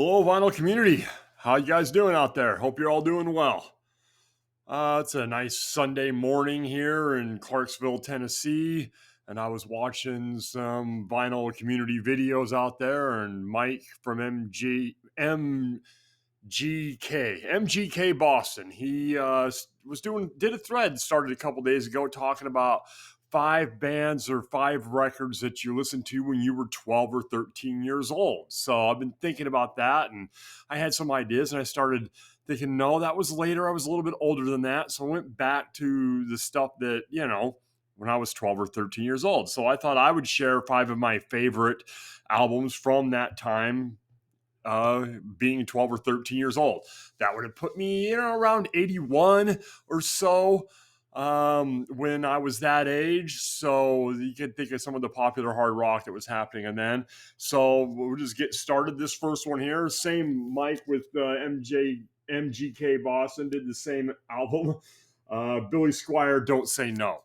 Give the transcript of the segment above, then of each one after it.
Hello, vinyl community. How you guys doing out there? Hope you're all doing well. It's a nice Sunday morning here in Clarksville, Tennessee, and I was watching some vinyl community videos out there, and Mike from MGK Boston. He did a thread started a couple days ago talking about five bands or five records that you listened to when you were 12 or 13 years old. So I've been thinking about that, and I had some ideas, and I started thinking, no, that was later. I was a little bit older than that. So I went back to the stuff that, when I was 12 or 13 years old. So I thought I would share five of my favorite albums from that time, being 12 or 13 years old. That would have put me, around 81 or so when I was that age. So you can think of some of the popular hard rock that was happening. And then, so we'll just get started. This first one here, same Mike with MGK Boston did the same album. Billy Squier, Don't Say No.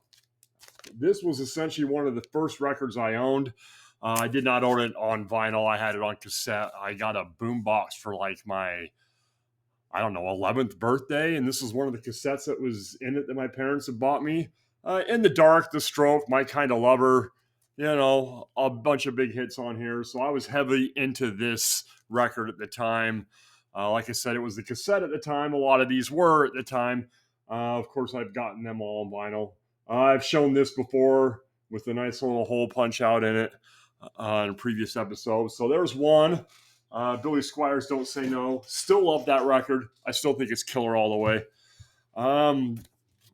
This was essentially one of the first records I owned. I did not own it on vinyl. I had it on cassette. I got a boombox for like my, 11th birthday. And this was one of the cassettes that was in it that my parents had bought me. In the Dark, The Stroke, My Kind of Lover, a bunch of big hits on here. So I was heavily into this record at the time. Like I said, it was the cassette at the time. A lot of these were at the time. Of course, I've gotten them all on vinyl. I've shown this before with a nice little hole punch out in it in a previous episode. So there's one. Billy Squier's Don't Say No. Still love that record. I still think it's killer all the way.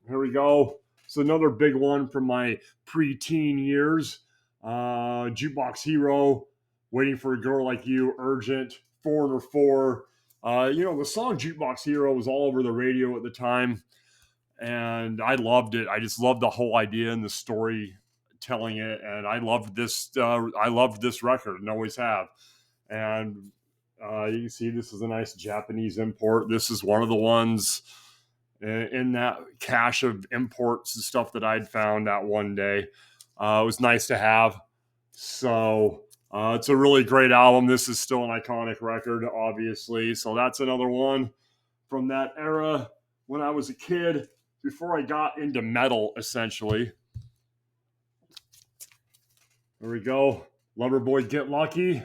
Here we go. It's another big one from my preteen years. Jukebox Hero, Waiting for a Girl Like You, Urgent, Foreigner 4. The song Jukebox Hero was all over the radio at the time, and I loved it. I just loved the whole idea and the story telling it, and I loved this. I loved this record and always have. And you can see this is a nice Japanese import. This is one of the ones in that cache of imports and stuff that I'd found that one day. It was nice to have. So it's a really great album. This is still an iconic record, obviously. So that's another one from that era when I was a kid, before I got into metal, essentially. There we go. Loverboy, Get Lucky.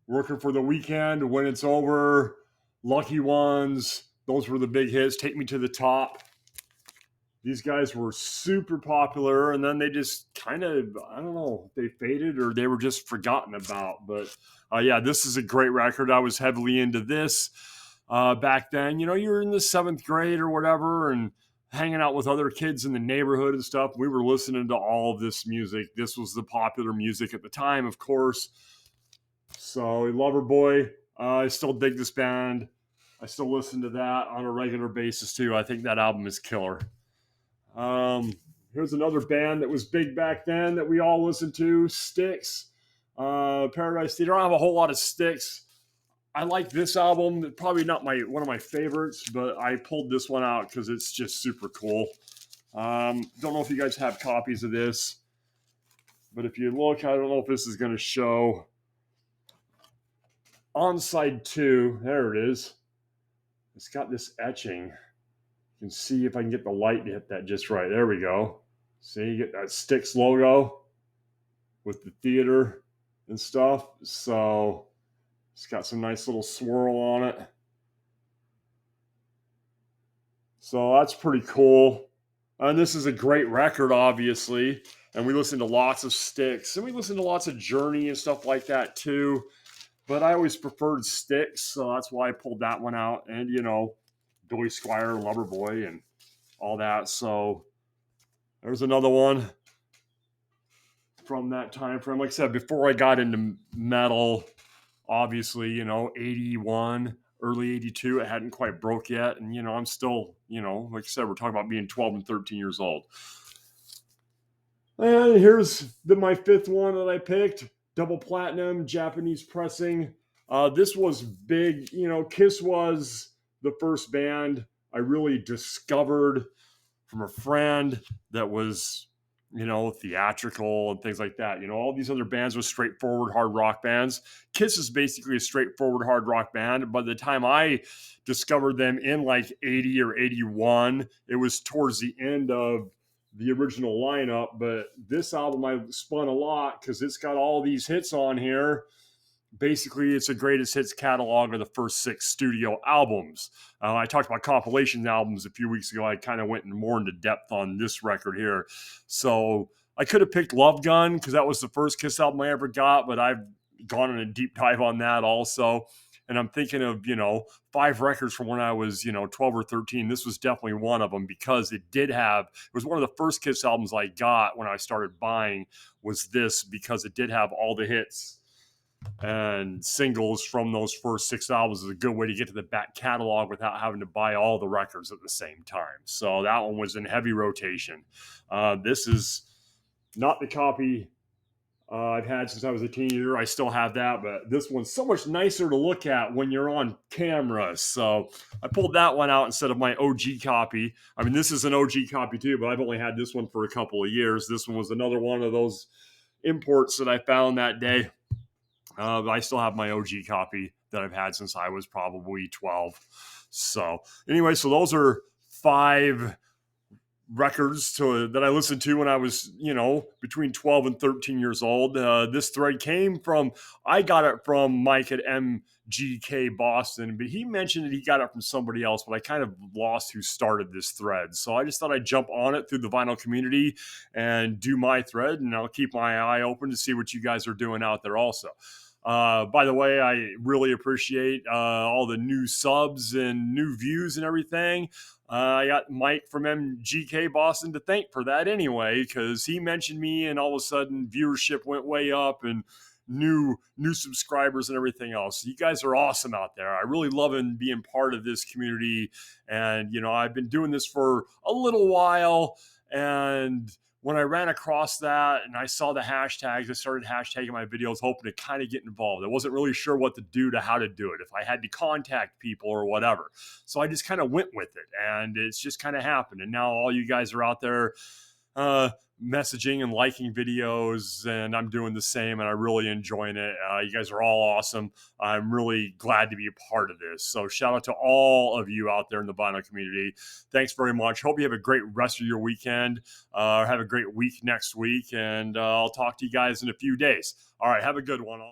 Working for the Weekend, When It's Over, Lucky Ones. Those were the big hits. Take Me to the Top. These guys were super popular, and then they just kind of, I don't know, they faded or they were just forgotten about. But yeah, this is a great record. I was heavily into this back then. You were in the 7th grade or whatever, and hanging out with other kids in the neighborhood and stuff. We were listening to all of this music. This was the popular music at the time, of course. So Loverboy, I still dig this band. I still listen to that on a regular basis too. I think that album is killer. Here's another band that was big back then that we all listened to, Styx. Paradise Theater. I don't have a whole lot of Styx. I like this album. Probably not one of my favorites, but I pulled this one out because it's just super cool. Don't know if you guys have copies of this, but if you look, I don't know if this is going to show. On side 2, there it is. It's got this etching. You can see if I can get the light to hit that just right. There we go. See, you get that Styx logo with the theater and stuff. So it's got some nice little swirl on it. So that's pretty cool. And this is a great record, obviously. And we listen to lots of Styx. And we listen to lots of Journey and stuff like that too. But I always preferred Styx, so that's why I pulled that one out. And, Billy Squier, Loverboy, and all that. So there's another one from that time frame. Like I said, before I got into metal, obviously, 81, early 82, it hadn't quite broke yet. And, I'm still, like I said, we're talking about being 12 and 13 years old. And here's my 5th one that I picked. Double platinum, Japanese pressing. This was big. Kiss was the first band I really discovered from a friend that was, theatrical and things like that. All these other bands were straightforward hard rock bands. Kiss is basically a straightforward hard rock band. By the time I discovered them in like 80 or 81, it was towards the end of the original lineup. But this album I spun a lot because it's got all these hits on here. Basically, it's a greatest hits catalog of the first 6 studio albums. I talked about compilation albums a few weeks ago. I kind of went more into depth on this record here. So I could have picked Love Gun because that was the first Kiss album I ever got, but I've gone on a deep dive on that also. And I'm thinking of, 5 records from when I was, 12 or 13. This was definitely one of them because it was one of the first Kiss albums I got when I started buying was this because it did have all the hits and singles from those first 6 albums. Is a good way to get to the back catalog without having to buy all the records at the same time. So that one was in heavy rotation. This is not the copy I've had since I was a teenager. I still have that, but this one's so much nicer to look at when you're on camera. So I pulled that one out instead of my OG copy. I mean, this is an OG copy too, but I've only had this one for a couple of years. This one was another one of those imports that I found that day. I still have my OG copy that I've had since I was probably 12. So anyway, so those are 5 records that I listened to when I was, between 12 and 13 years old. This thread I got it from Mike at MGK Boston, but he mentioned that he got it from somebody else, but I kind of lost who started this thread. So I just thought I'd jump on it through the vinyl community and do my thread, and I'll keep my eye open to see what you guys are doing out there also. By the way, I really appreciate all the new subs and new views and everything. I got Mike from MGK Boston to thank for that anyway, because he mentioned me and all of a sudden viewership went way up and new subscribers and everything else. You guys are awesome out there. I really love being part of this community. And, I've been doing this for a little while, and when I ran across that and I saw the hashtags, I started hashtagging my videos, hoping to kind of get involved. I wasn't really sure what to do to how to do it, if I had to contact people or whatever. So I just kind of went with it, and it's just kind of happened. And now all you guys are out there messaging and liking videos, and I'm doing the same, and I'm really enjoying it. You guys are all awesome. I'm really glad to be a part of this. So shout out to all of you out there in the vinyl community. Thanks very much. Hope you have a great rest of your weekend. Have a great week next week, and I'll talk to you guys in a few days. All right, have a good one.